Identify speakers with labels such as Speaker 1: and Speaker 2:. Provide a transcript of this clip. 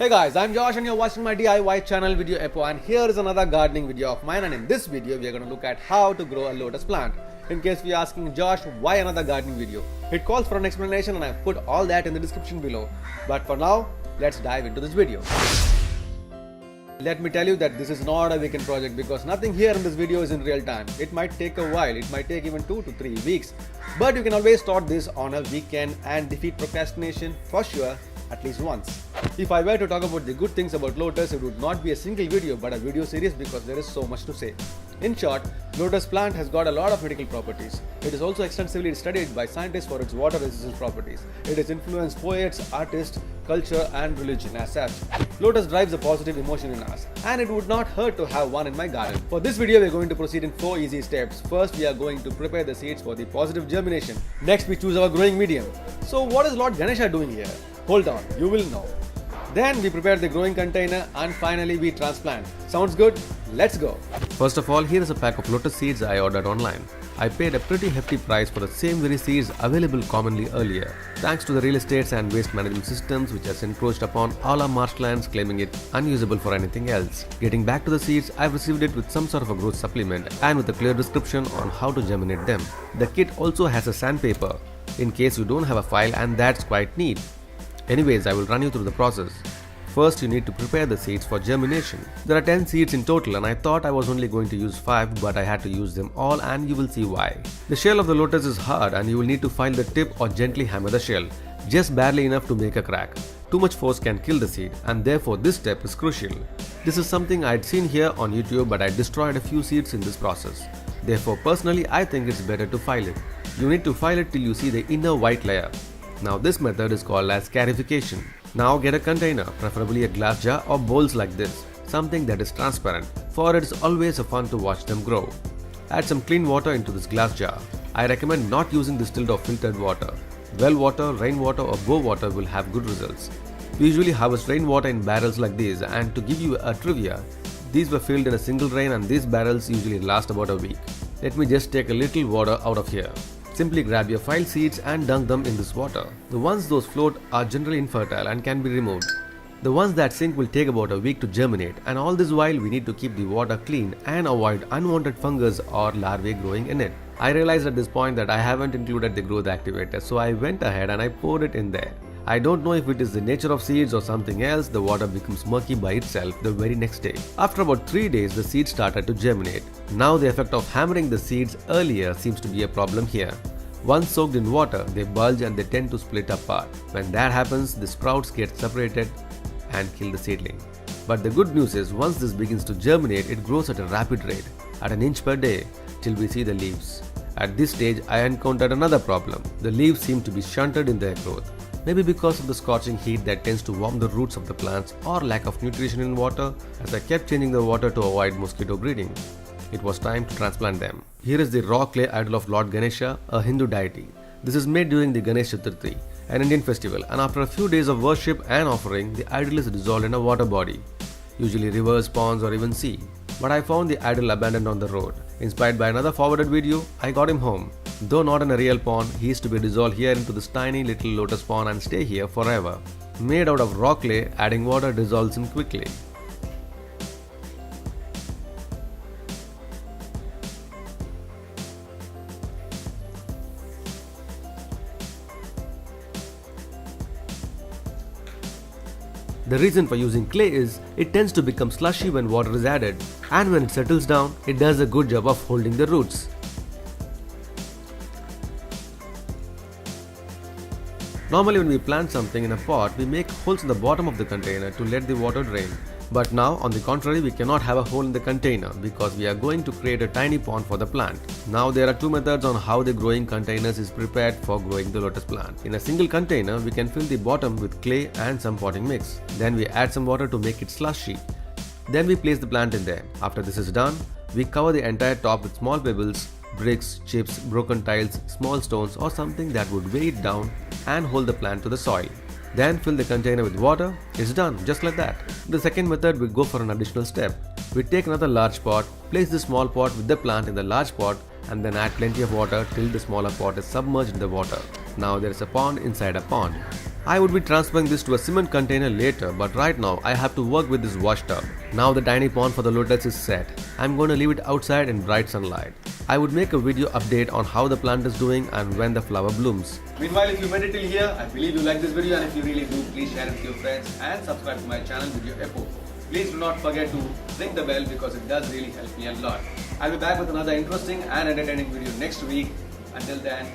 Speaker 1: Hey guys, I'm Josh and you're watching my DIY channel Video Epo, and here is another gardening video of mine, and in this video we are going to look at how to grow a lotus plant. In case we are asking Josh why another gardening video, it calls for an explanation and I've put all that in the description below. But for now, let's dive into this video. Let me tell you that this is not a weekend project because nothing here in this video is in real time. It might take a while, it might take even 2 to 3 weeks. But you can always start this on a weekend and defeat procrastination for sure at least once. If I were to talk about the good things about Lotus, it would not be a single video but a video series because there is so much to say. In short, Lotus plant has got a lot of medical properties. It is also extensively studied by scientists for its water resistance properties. It has influenced poets, artists, culture and religion as such. Lotus drives a positive emotion in us, and it would not hurt to have one in my garden. For this video, we are going to proceed in 4 easy steps. First, we are going to prepare the seeds for the positive germination. Next, we choose our growing medium. So what is Lord Ganesha doing here? Hold on, you will know. Then we prepare the growing container, and finally we transplant. Sounds good? Let's go. First of all, here is a pack of lotus seeds I ordered online. I paid a pretty hefty price for the same very seeds available commonly earlier, thanks to the real estates and waste management systems which has encroached upon all our marshlands, claiming it unusable for anything else. Getting back to the seeds, I've received it with some sort of a growth supplement and with a clear description on how to germinate them. The kit also has a sandpaper in case you don't have a file, and that's quite neat. Anyways, I will run you through the process. First, you need to prepare the seeds for germination. There are 10 seeds in total, and I thought I was only going to use 5, but I had to use them all, and you will see why. The shell of the lotus is hard and you will need to file the tip or gently hammer the shell, just barely enough to make a crack. Too much force can kill the seed, and therefore this step is crucial. This is something I had seen here on YouTube, but I destroyed a few seeds in this process. Therefore, personally, I think it's better to file it. You need to file it till you see the inner white layer. Now this method is called as scarification. Now get a container, preferably a glass jar or bowls like this, something that is transparent, for it is always fun to watch them grow. Add some clean water into this glass jar. I recommend not using distilled or filtered water. Well water, rainwater or bore water will have good results. We usually harvest rainwater in barrels like these, and to give you a trivia, these were filled in a single rain and these barrels usually last about a week. Let me just take a little water out of here. Simply grab your filed seeds and dunk them in this water. The ones those float are generally infertile and can be removed. The ones that sink will take about a week to germinate, and all this while we need to keep the water clean and avoid unwanted fungus or larvae growing in it. I realized at this point that I haven't included the growth activator, so I went ahead and I poured it in there. I don't know if it is the nature of seeds or something else, the water becomes murky by itself the very next day. After about 3 days, the seeds started to germinate. Now the effect of hammering the seeds earlier seems to be a problem here. Once soaked in water, they bulge and they tend to split apart. When that happens, the sprouts get separated and kill the seedling. But the good news is, once this begins to germinate, it grows at a rapid rate, at an inch per day, till we see the leaves. At this stage, I encountered another problem. The leaves seem to be shunted in their growth. Maybe because of the scorching heat that tends to warm the roots of the plants, or lack of nutrition in water, as I kept changing the water to avoid mosquito breeding. It was time to transplant them. Here is the raw clay idol of Lord Ganesha, a Hindu deity. This is made during the Ganesh Chaturthi, an Indian festival, and after a few days of worship and offering, the idol is dissolved in a water body, usually rivers, ponds or even sea. But I found the idol abandoned on the road. Inspired by another forwarded video, I got him home. Though not in a real pond, he is to be dissolved here into this tiny little lotus pond and stay here forever. Made out of raw clay, adding water dissolves him quickly. The reason for using clay is it tends to become slushy when water is added, and when it settles down, it does a good job of holding the roots. Normally when we plant something in a pot, we make holes in the bottom of the container to let the water drain. But now, on the contrary, we cannot have a hole in the container because we are going to create a tiny pond for the plant. Now there are 2 methods on how the growing containers is prepared for growing the lotus plant. In a single container, we can fill the bottom with clay and some potting mix. Then we add some water to make it slushy. Then we place the plant in there. After this is done, we cover the entire top with small pebbles, bricks, chips, broken tiles, small stones or something that would weigh it down and hold the plant to the soil. Then fill the container with water. It's done, just like that. The second method, we go for an additional step. We take another large pot, place the small pot with the plant in the large pot and then add plenty of water till the smaller pot is submerged in the water. Now there is a pond inside a pond. I would be transferring this to a cement container later, but right now I have to work with this wash tub. Now the tiny pond for the lotus is set. I'm going to leave it outside in bright sunlight. I would make a video update on how the plant is doing and when the flower blooms. Meanwhile, if you made it till here, I believe you like this video, and if you really do, please share it with your friends and subscribe to my channel Video Epo. Please do not forget to ring the bell because it does really help me a lot. I'll be back with another interesting and entertaining video next week. Until then,